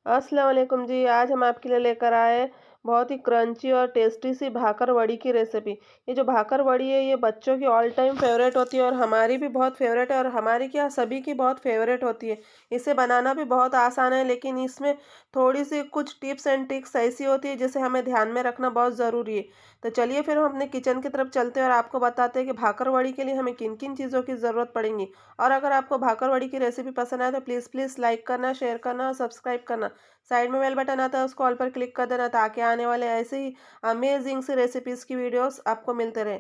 अस्सलाम वालेकुम जी। आज हम आपके लिए लेकर आए बहुत ही क्रंची और टेस्टी सी भाकर वड़ी की रेसिपी। ये जो भाकर वड़ी है ये बच्चों की ऑल टाइम फेवरेट होती है और हमारी भी बहुत फेवरेट है और हमारी क्या सभी की बहुत फेवरेट होती है। इसे बनाना भी बहुत आसान है लेकिन इसमें थोड़ी सी कुछ टिप्स एंड ट्रिक्स ऐसी होती है जिसे हमें ध्यान में रखना बहुत ज़रूरी है। तो चलिए फिर हम अपने किचन की तरफ चलते हैं और आपको बताते हैं कि भाकर वड़ी के लिए हमें किन किन चीज़ों की ज़रूरत पड़ेगी। और अगर आपको भाकर वड़ी की रेसिपी पसंद आए तो प्लीज़ प्लीज़ लाइक करना, शेयर करना और सब्सक्राइब करना। साइड में बेल बटन आता है उसको ऑल पर क्लिक कर देना ताकि आने वाले ऐसे ही अमेजिंग सी रेसिपीज़ की वीडियोस आपको मिलते रहे।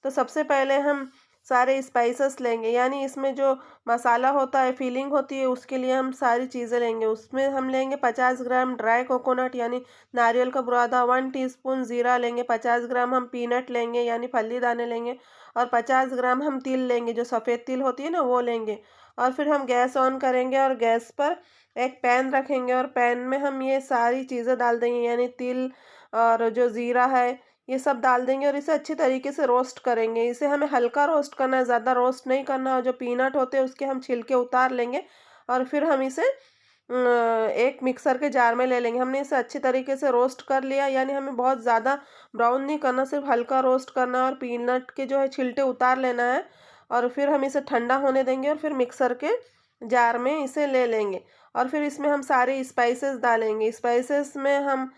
तो सबसे पहले हम सारे स्पाइसेस लेंगे, यानी इसमें जो मसाला होता है, फीलिंग होती है, उसके लिए हम सारी चीज़ें लेंगे। उसमें हम लेंगे 50 ग्राम ड्राई कोकोनट यानी नारियल का बुरादा, 1 टीस्पून ज़ीरा लेंगे, 50 ग्राम हम पीनट लेंगे यानी फली दाने लेंगे और 50 ग्राम हम तिल लेंगे, जो सफ़ेद तिल होती है ना वो लेंगे। और फिर हम गैस ऑन करेंगे और गैस पर एक पैन रखेंगे और पैन में हम ये सारी चीज़ें डाल देंगे, यानी तिल और जो ज़ीरा है ये सब डाल देंगे और इसे अच्छी तरीके से रोस्ट करेंगे। इसे हमें हल्का रोस्ट करना है, ज़्यादा रोस्ट नहीं करना। और जो पीनट होते हैं उसके हम छिलके उतार लेंगे और फिर हम इसे एक मिक्सर के जार में ले लेंगे। हमने इसे अच्छी तरीके से रोस्ट कर लिया, यानी हमें बहुत ज़्यादा ब्राउन नहीं करना, सिर्फ हल्का रोस्ट करना है और पीनट के जो है छिलटे उतार लेना है। और फिर हम इसे ठंडा होने देंगे और फिर मिक्सर के जार में इसे ले लेंगे। और फिर इसमें हम सारे स्पाइसेस डालेंगे। स्पाइसेस में हम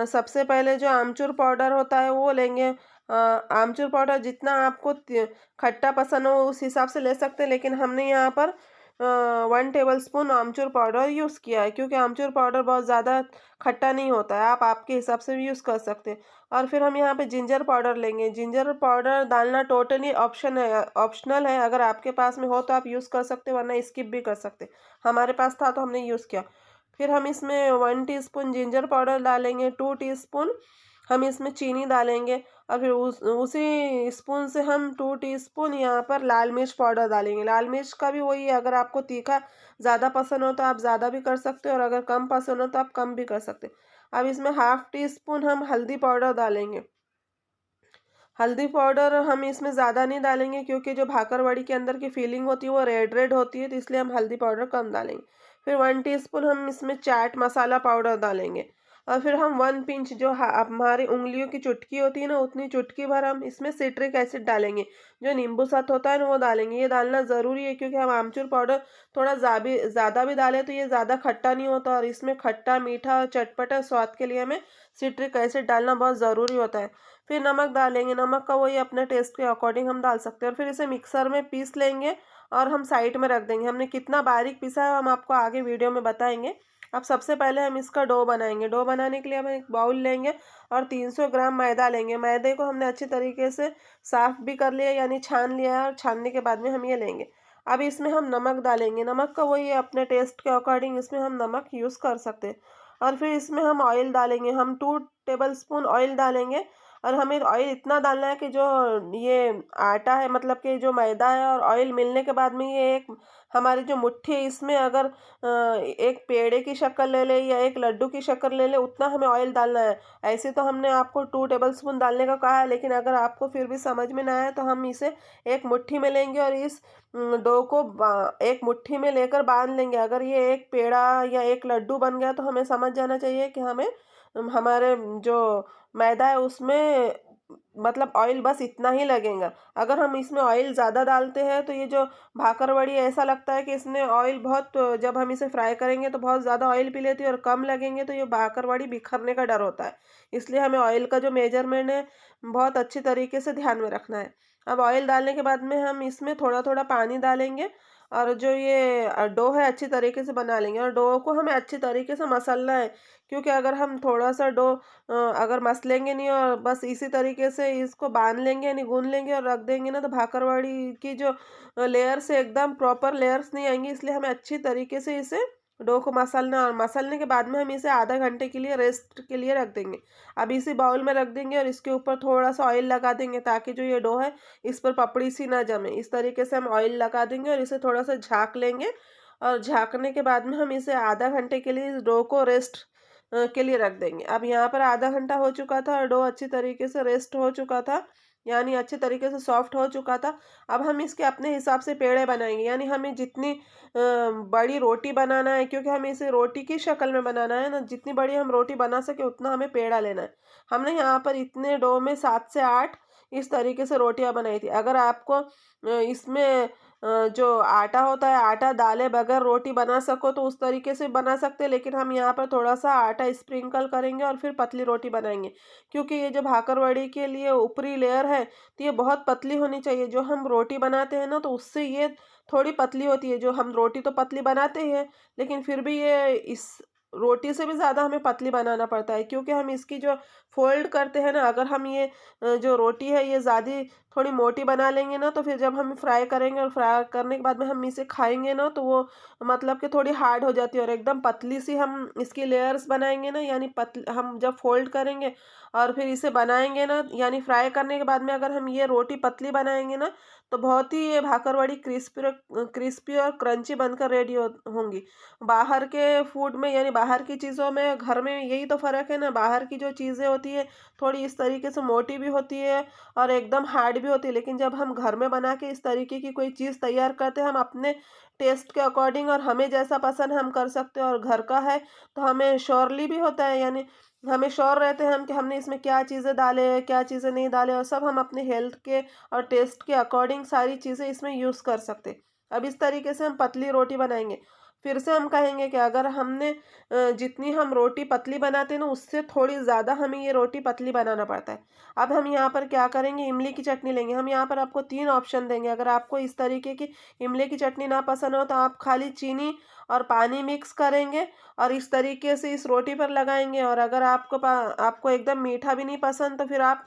सबसे पहले जो आमचूर पाउडर होता है वो लेंगे। आमचूर पाउडर जितना आपको खट्टा पसंद हो उस हिसाब से ले सकते हैं, लेकिन हमने यहाँ पर 1 टेबलस्पून आमचूर पाउडर यूज़ किया है क्योंकि आमचूर पाउडर बहुत ज़्यादा खट्टा नहीं होता है। आप आपके हिसाब से भी यूज़ कर सकते हैं। और फिर हम यहाँ पे जिंजर पाउडर लेंगे। जिंजर पाउडर डालना टोटली ऑप्शनल है। अगर आपके पास में हो तो आप यूज़ कर सकते हैं, वरना स्किप भी कर सकते हैं। हमारे पास था तो हमने यूज़ किया। फिर हम इसमें 1 टीस्पून जिंजर पाउडर डालेंगे, 2 टीस्पून हम इसमें चीनी डालेंगे और फिर उसी स्पून से हम 2 टीस्पून यहाँ पर लाल मिर्च पाउडर डालेंगे। लाल मिर्च का भी वही है, अगर आपको तीखा ज़्यादा पसंद हो तो आप ज़्यादा भी कर सकते हो और अगर कम पसंद हो तो आप कम भी कर सकते हो। अब इसमें हाफ़ टी स्पून हम हल्दी पाउडर डालेंगे। हल्दी पाउडर हम इसमें ज़्यादा नहीं डालेंगे क्योंकि जो भाकरवड़ी के अंदर की फीलिंग होती है वो रेड रेड होती है, तो इसलिए हम हल्दी पाउडर कम डालेंगे। फिर 1 टीस्पून हम इसमें चाट मसाला पाउडर डालेंगे और फिर हम 1 पिंच जो हमारी उंगलियों की चुटकी होती है ना उतनी चुटकी भर हम इसमें सिट्रिक एसिड डालेंगे। जो नींबू सत होता है ना वो डालेंगे। ये डालना ज़रूरी है क्योंकि हम आमचूर पाउडर थोड़ा ज़्यादा भी डालें तो ये ज़्यादा खट्टा नहीं होता और इसमें खट्टा मीठा और चटपटा स्वाद के लिए हमें सिट्रिक एसिड डालना बहुत ज़रूरी होता है। फिर नमक डालेंगे। नमक का वही अपने टेस्ट के अकॉर्डिंग हम डाल सकते हैं और फिर इसे मिक्सर में पीस लेंगे और हम साइड में रख देंगे। हमने कितना बारीक पीसा है हम आपको आगे वीडियो में बताएंगे। अब सबसे पहले हम इसका डो बनाएंगे। डो बनाने के लिए हम एक बाउल लेंगे और 300 ग्राम मैदा लेंगे। मैदे को हमने अच्छी तरीके से साफ़ भी कर लिया, यानी छान लिया है और छानने के बाद में हम ये लेंगे। अब इसमें हम नमक डालेंगे। नमक का वही अपने टेस्ट के अकॉर्डिंग इसमें हम नमक यूज़ कर सकते हैं। और फिर इसमें हम ऑयल डालेंगे। हम 2 टेबलस्पून ऑयल डालेंगे और हमें ऑयल इतना डालना है कि जो ये आटा है, मतलब कि जो मैदा है और ऑयल मिलने के बाद में ये एक हमारी जो मुट्ठी है इसमें अगर एक पेड़े की शक्ल ले ले या एक लड्डू की शक्ल ले ले उतना हमें ऑयल डालना है। ऐसे तो हमने आपको 2 टेबलस्पून डालने का कहा है, लेकिन अगर आपको फिर भी समझ में ना आए तो हम इसे एक मुट्ठी में लेंगे और इस डो को एक मुट्ठी में लेकर बांध लेंगे। अगर ये एक पेड़ा या एक लड्डू बन गया तो हमें समझ जाना चाहिए कि हमें हमारे जो मैदा है उसमें मतलब ऑयल बस इतना ही लगेगा। अगर हम इसमें ऑयल ज़्यादा डालते हैं तो ये जो भाकरवड़ी ऐसा लगता है कि इसने ऑयल बहुत, जब हम इसे फ्राई करेंगे तो बहुत ज़्यादा ऑयल पी लेती है और कम लगेंगे तो ये भाकरवड़ी बिखरने का डर होता है। इसलिए हमें ऑयल का जो मेजरमेंट है बहुत अच्छी तरीके से ध्यान में रखना है। अब ऑयल डालने के बाद में हम इसमें थोड़ा थोड़ा पानी डालेंगे और जो ये डो है अच्छी तरीके से बना लेंगे और डो को हमें अच्छी तरीके से मसलना है। क्योंकि अगर हम थोड़ा सा डो अगर मसलेंगे नहीं और बस इसी तरीके से इसको बांध लेंगे यानी गूंद लेंगे और रख देंगे ना तो भाकरवड़ी की जो लेयर्स है एकदम प्रॉपर लेयर्स नहीं आएंगी। इसलिए हमें अच्छी तरीके से इसे डो को मसलना और मसलने के बाद में हम इसे आधा घंटे के लिए रेस्ट के लिए रख देंगे। अब इसी बाउल में रख देंगे और इसके ऊपर थोड़ा सा ऑयल लगा देंगे ताकि जो ये डो है इस पर पपड़ी सी ना जमे। इस तरीके से हम ऑयल लगा देंगे और इसे थोड़ा सा झाँक लेंगे और झाँकने के बाद में हम इसे आधा घंटे के लिए इस डो को रेस्ट के लिए रख देंगे। अब यहाँ पर आधा घंटा हो चुका था और डो अच्छी तरीके से रेस्ट हो चुका था। यानी अच्छे तरीके से सॉफ्ट हो चुका था। अब हम इसके अपने हिसाब से पेड़े बनाएँगे, यानी हमें जितनी बड़ी रोटी बनाना है, क्योंकि हमें इसे रोटी की शक्ल में बनाना है ना, जितनी बड़ी हम रोटी बना सकें उतना हमें पेड़ा लेना है। हमने यहाँ पर इतने डो में 7 से 8 इस तरीके से रोटियाँ बनाई थी। अगर आपको इसमें जो आटा होता है, आटा डाले बगैर रोटी बना सको तो उस तरीके से बना सकते हैं, लेकिन हम यहाँ पर थोड़ा-सा आटा स्प्रिंकल करेंगे और फिर पतली रोटी बनाएँगे। क्योंकि ये जो भाकरवड़ी के लिए ऊपरी लेयर है, तो ये बहुत पतली होनी चाहिए। जो हम रोटी बनाते हैं ना, तो उससे ये थोड़ी पतली होती है। जो हम रोटी तो पतली बनाते ही हैं, लेकिन फिर भी ये इस रोटी से भी ज़्यादा हमें पतली बनाना पड़ता है, क्योंकि हम इसकी जो फ़ोल्ड करते हैं ना, अगर हम ये जो रोटी है ये ज़्यादा थोड़ी मोटी बना लेंगे ना, तो फिर जब हम फ्राई करेंगे और फ्राई करने के बाद में हम इसे खाएँगे ना, तो वो मतलब कि थोड़ी हार्ड हो जाती है और एकदम पतली सी हम इसकी लेयर्स बनाएँगे ना, यानी हम जब फ़ोल्ड करेंगे और फिर इसे बनाएँगे ना, यानी फ्राई करने के बाद में अगर हम ये रोटी पतली बनाएँगे ना, तो बहुत ही ये भाकरवड़ी क्रिस्पी और क्रंची बनकर रेडी होंगी। बाहर के फूड में, यानी बाहर की चीज़ों में घर में यही तो फ़र्क है ना, बाहर की जो चीज़ें होती है थोड़ी इस तरीके से मोटी भी होती है और एकदम हार्ड भी होती है, लेकिन जब हम घर में बना के इस तरीके की कोई चीज़ तैयार करते हैं, हम अपने टेस्ट के अकॉर्डिंग और हमें जैसा पसंद है हम कर सकते हैं, और घर का है तो हमें श्योरली भी होता है, यानी हमें श्योर रहते हैं हम कि हमने इसमें क्या चीज़ें डाले हैं, क्या चीज़ें नहीं डाले, और सब हम अपने हेल्थ के और टेस्ट के अकॉर्डिंग सारी चीज़ें इसमें यूज़ कर सकते हैं। अब इस तरीके से हम पतली रोटी बनाएँगे। फिर से हम कहेंगे कि अगर हमने जितनी हम रोटी पतली बनाते हैं ना, उससे थोड़ी ज़्यादा हमें ये रोटी पतली बनाना पड़ता है। अब हम यहाँ पर क्या करेंगे, इमली की चटनी लेंगे। हम यहाँ पर आपको 3 ऑप्शन देंगे। अगर आपको इस तरीके की इमली की चटनी ना पसंद हो, तो आप खाली चीनी और पानी मिक्स करेंगे और इस तरीके से इस रोटी पर लगाएँगे, और अगर आपको एकदम मीठा भी नहीं पसंद, तो फिर आप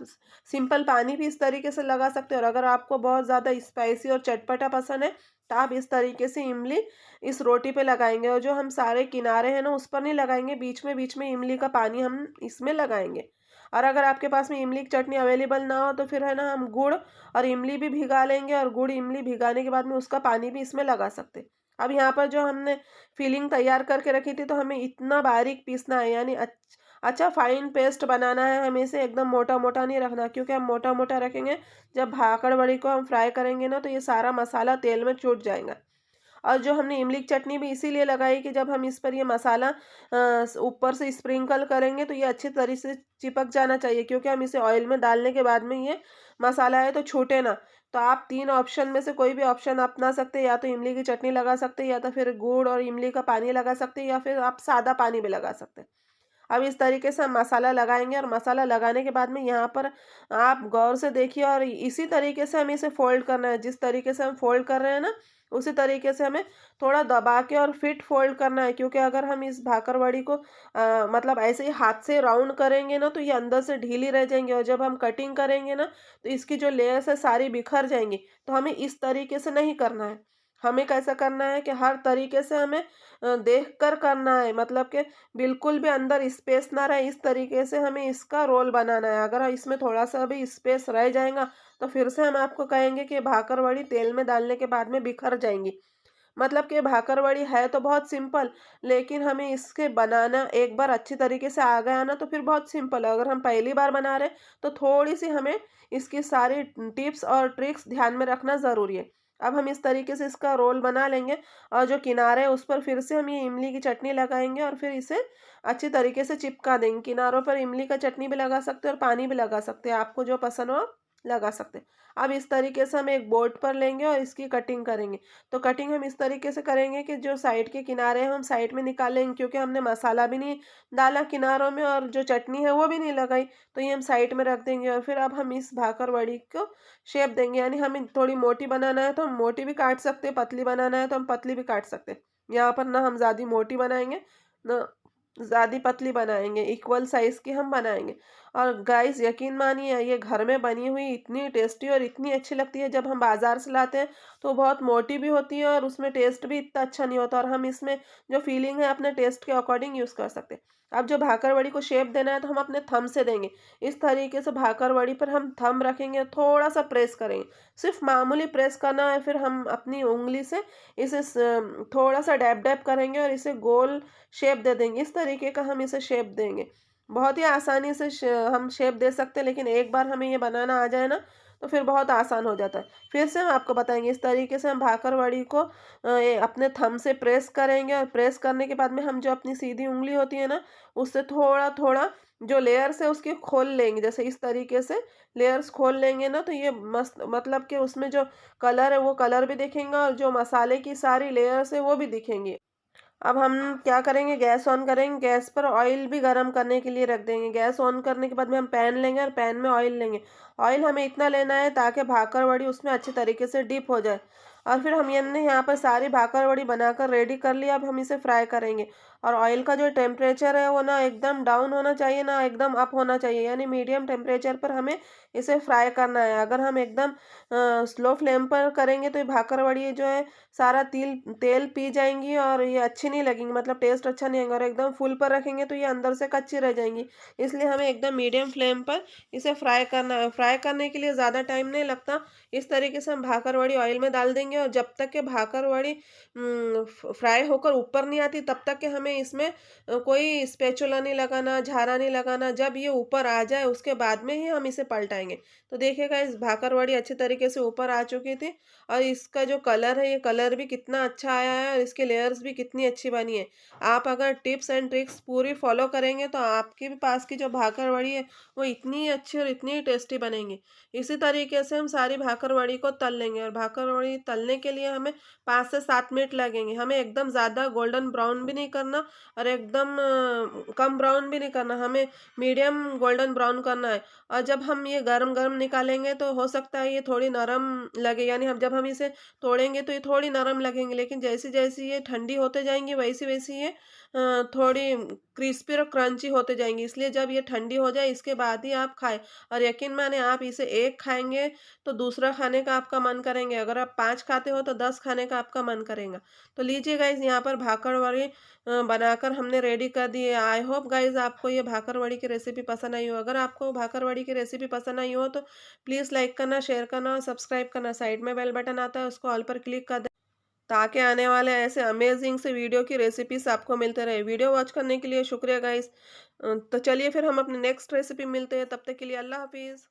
सिंपल पानी भी इस तरीके से लगा सकते हो, और अगर आपको बहुत ज़्यादा स्पाइसी और चटपटा पसंद है, तो आप इस तरीके से इमली इस रोटी पे लगाएँगे, और जो हम सारे किनारे हैं ना उस पर नहीं लगाएँगे, बीच में इमली का पानी हम इसमें लगाएँगे। और अगर आपके पास में इमली की चटनी अवेलेबल ना हो, तो फिर है ना, हम गुड़ और इमली भी भिगा लेंगे, और गुड़ इमली भिगाने के बाद में उसका पानी भी इसमें लगा सकते हैं। अब यहाँ पर जो हमने फिलिंग तैयार करके रखी थी, तो हमें इतना बारीक पीसना है, यानी अच्छा फाइन पेस्ट बनाना है। हमें इसे एकदम मोटा-मोटा नहीं रखना, क्योंकि हम मोटा-मोटा रखेंगे, जब भाकड़-वड़ी को हम फ्राई करेंगे ना, तो ये सारा मसाला तेल में छूट जाएगा। और जो हमने इमली की चटनी भी इसीलिए लगाई कि जब हम इस पर ये मसाला ऊपर से स्प्रिंकल करेंगे, तो ये अच्छी तरह से चिपक जाना चाहिए, क्योंकि हम इसे ऑयल में डालने के बाद में ये मसाला है तो छूटे ना। तो आप 3 ऑप्शन में से कोई भी ऑप्शन अपना सकते हैं, या तो इमली की चटनी लगा सकते हैं, या तो फिर गुड़ और इमली का पानी लगा सकते हैं, या फिर आप सादा पानी भी लगा सकते हैं। अब इस तरीके से हम मसाला लगाएँगे, और मसाला लगाने के बाद में यहाँ पर आप गौर से देखिए, और इसी तरीके से हमें इसे फ़ोल्ड करना है। जिस तरीके से हम फ़ोल्ड कर रहे हैं ना, उसी तरीके से हमें थोड़ा दबा के और फिट फ़ोल्ड करना है, क्योंकि अगर हम इस भाकरवड़ी को मतलब ऐसे ही हाथ से राउंड करेंगे ना, तो ये अंदर से ढीली रह जाएँगी, और जब हम कटिंग करेंगे ना, तो इसकी जो लेयर्स है सारी बिखर जाएँगी। तो हमें इस तरीके से नहीं करना है। हमें कैसा करना है कि हर तरीके से हमें देख कर करना है, मतलब कि बिल्कुल भी अंदर स्पेस ना रहे, इस तरीके से हमें इसका रोल बनाना है। अगर इसमें थोड़ा-सा भी स्पेस रह जाएगा, तो फिर से हम आपको कहेंगे कि भाकरवड़ी तेल में डालने के बाद में बिखर जाएँगी। मतलब कि भाकरवड़ी है तो बहुत सिंपल, लेकिन हमें इसके बनाना एक बार अच्छी तरीके से आ गया ना, तो फिर बहुत सिंपल है। अगर हम पहली बार बना रहे हैं, तो थोड़ी-सी हमें इसकी सारी टिप्स और ट्रिक्स ध्यान में रखना ज़रूरी है। अब हम इस तरीके से इसका रोल बना लेंगे, और जो किनारे हैं उस पर फिर से हम ये इमली की चटनी लगाएँगे, और फिर इसे अच्छी तरीके से चिपका देंगे। किनारों पर इमली का चटनी भी लगा सकते हैं और पानी भी लगा सकते हैं, आपको जो पसंद हो आप लगा सकते हैं। अब इस तरीके से हम एक बोर्ड पर लेंगे और इसकी कटिंग करेंगे। तो कटिंग हम इस तरीके से करेंगे कि जो साइड के किनारे हैं हम साइड में निकालेंगे, क्योंकि हमने मसाला भी नहीं डाला किनारों में, और जो चटनी है वो भी नहीं लगाई, तो ये हम साइड में रख देंगे। और फिर अब हम इस भाकरवड़ी को शेप देंगे, यानी हमें थोड़ी मोटी बनाना है तो हम मोटी भी काट सकते हैं, पतली बनाना है तो हम पतली भी काट सकते हैं। यहाँ पर ना हम ज़्यादा मोटी बनाएंगे, ना ज़्यादा पतली बनाएंगे, इक्वल साइज़ की हम बनाएंगे। और गाइस यकीन मानिए, ये घर में बनी हुई इतनी टेस्टी और इतनी अच्छी लगती है। जब हम बाज़ार से लाते हैं तो बहुत मोटी भी होती है, और उसमें टेस्ट भी इतना अच्छा नहीं होता, और हम इसमें जो फीलिंग है अपने टेस्ट के अकॉर्डिंग यूज़ कर सकते हैं। अब जो भाकरवड़ी को शेप देना है, तो हम अपने थंब से देंगे। इस तरीके से भाकरवड़ी पर हम थंब रखेंगे, थोड़ा-सा प्रेस करेंगे। सिर्फ़ मामूली प्रेस करना है, फिर हम अपनी उँगली से इसे थोड़ा-सा डैब-डैब करेंगे और इसे गोल शेप दे देंगे। इस तरीके का हम इसे शेप देंगे। बहुत ही आसानी से हम शेप दे सकते हैं, लेकिन एक बार हमें ये बनाना आ जाए ना, तो फिर बहुत आसान हो जाता है। फिर से हम आपको बताएँगे, इस तरीके से हम भाकरवड़ी को अपने थंब से प्रेस करेंगे और प्रेस करने के बाद में हम जो अपनी सीधी उँगली होती है ना, उससे थोड़ा-थोड़ा जो लेयर्स है उसकी खोल लेंगे। जैसे इस तरीके से लेयर्स खोल लेंगे ना, तो ये मस्त, मतलब कि उसमें जो कलर है वो कलर भी दिखेंगा और जो मसाले की सारी लेयर्स है वो भी दिखेंगी। अब हम क्या करेंगे, गैस ऑन करेंगे, गैस पर ऑयल भी गरम करने के लिए रख देंगे। गैस ऑन करने के बाद में हम पैन लेंगे और पैन में ऑयल लेंगे। ऑयल हमें इतना लेना है ताकि भाकरवड़ी उसमें अच्छे तरीके से डीप हो जाए। और फिर हमने यहाँ पर सारी भाकरवड़ी बनाकर रेडी कर लिया। अब हम इसे फ्राई करेंगे। और ऑयल का जो टेम्परेचर है वो ना एकदम डाउन होना चाहिए, ना एकदम अप होना चाहिए, यानी मीडियम टेम्परेचर पर हमें इसे फ्राई करना है। अगर हम एकदम स्लो फ्लेम पर करेंगे तो ये भाकरवड़ी जो है सारा तिल तेल पी जाएँगी और ये अच्छी नहीं लगेंगी, मतलब टेस्ट अच्छा नहीं आएगा। और एकदम फुल पर रखेंगे तो ये अंदर से कच्ची रह जाएँगी। इसलिए हमें एकदम मीडियम फ्लेम पर इसे फ्राई करना है। फ्राई करने के लिए ज़्यादा टाइम नहीं लगता। इस तरीके से हम भाकरवड़ी ऑयल में डाल देंगे और जब तक कि भाकरवड़ी फ्राई होकर ऊपर नहीं आती तब तक के हमें इसमें कोई स्पैचुला नहीं लगाना, झारा नहीं लगाना। जब ये ऊपर आ जाए उसके बाद में ही हम इसे पलटाएँगे। तो देखिएगा, इस भाकरवड़ी अच्छे तरीके से ऊपर आ चुकी थी और इसका जो कलर है, ये कलर भी कितना अच्छा आया है और इसके लेयर्स भी कितनी अच्छी बनी है। आप अगर टिप्स एंड ट्रिक्स पूरी फॉलो करेंगे तो आपके भी पास की जो भाकरवड़ी है वो इतनी अच्छी और इतनी टेस्टी बनेंगी। इसी तरीके से हम सारी भाकरवड़ी को तल लेंगे और भाकरवड़ी तलने के लिए हमें 5 से 7 मिनट लगेंगे। हमें एकदम ज़्यादा गोल्डन ब्राउन भी नहीं करना और एकदम कम ब्राउन भी नहीं करना, हमें मीडियम गोल्डन ब्राउन करना है। और जब हम ये गरम-गरम निकालेंगे तो हो सकता है ये थोड़ी नरम लगे, यानी हम जब हम इसे तोड़ेंगे तो ये थोड़ी नरम लगेंगी, लेकिन जैसी-जैसी ये ठंडी होते जाएँगी वैसी-वैसी ये थोड़ी क्रिस्पी और क्रंची होते जाएँगी। इसलिए जब ये ठंडी हो जाए इसके बाद ही आप खाएँ। और यकीन मानिए, आप इसे 1 खाएँगे तो दूसरा खाने का आपका मन करेंगे। अगर आप 5 खाते हो तो 10 खाने का आपका मन करेगा। तो लीजिए गाइज़, यहाँ पर भाकरवड़ी बनाकर हमने रेडी कर दी है। आई होप गाइज़ आपको ये भाकरवड़ी की रेसिपी पसंद आई हो। अगर आपको भाकरवड़ी की रेसिपी पसंद आई हो तो प्लीज़ लाइक करना, शेयर करना और सब्सक्राइब करना। साइड में बेल बटन आता है, उसको ऑल पर क्लिक कर दें ताकि आने वाले ऐसे अमेजिंग से वीडियो की रेसिपीज़ आपको मिलते रहे। वीडियो वॉच करने के लिए शुक्रिया गाइज़। तो चलिए फिर हम अपने नेक्स्ट रेसिपी मिलते हैं, तब तक के लिए अल्लाह हाफ़िज़।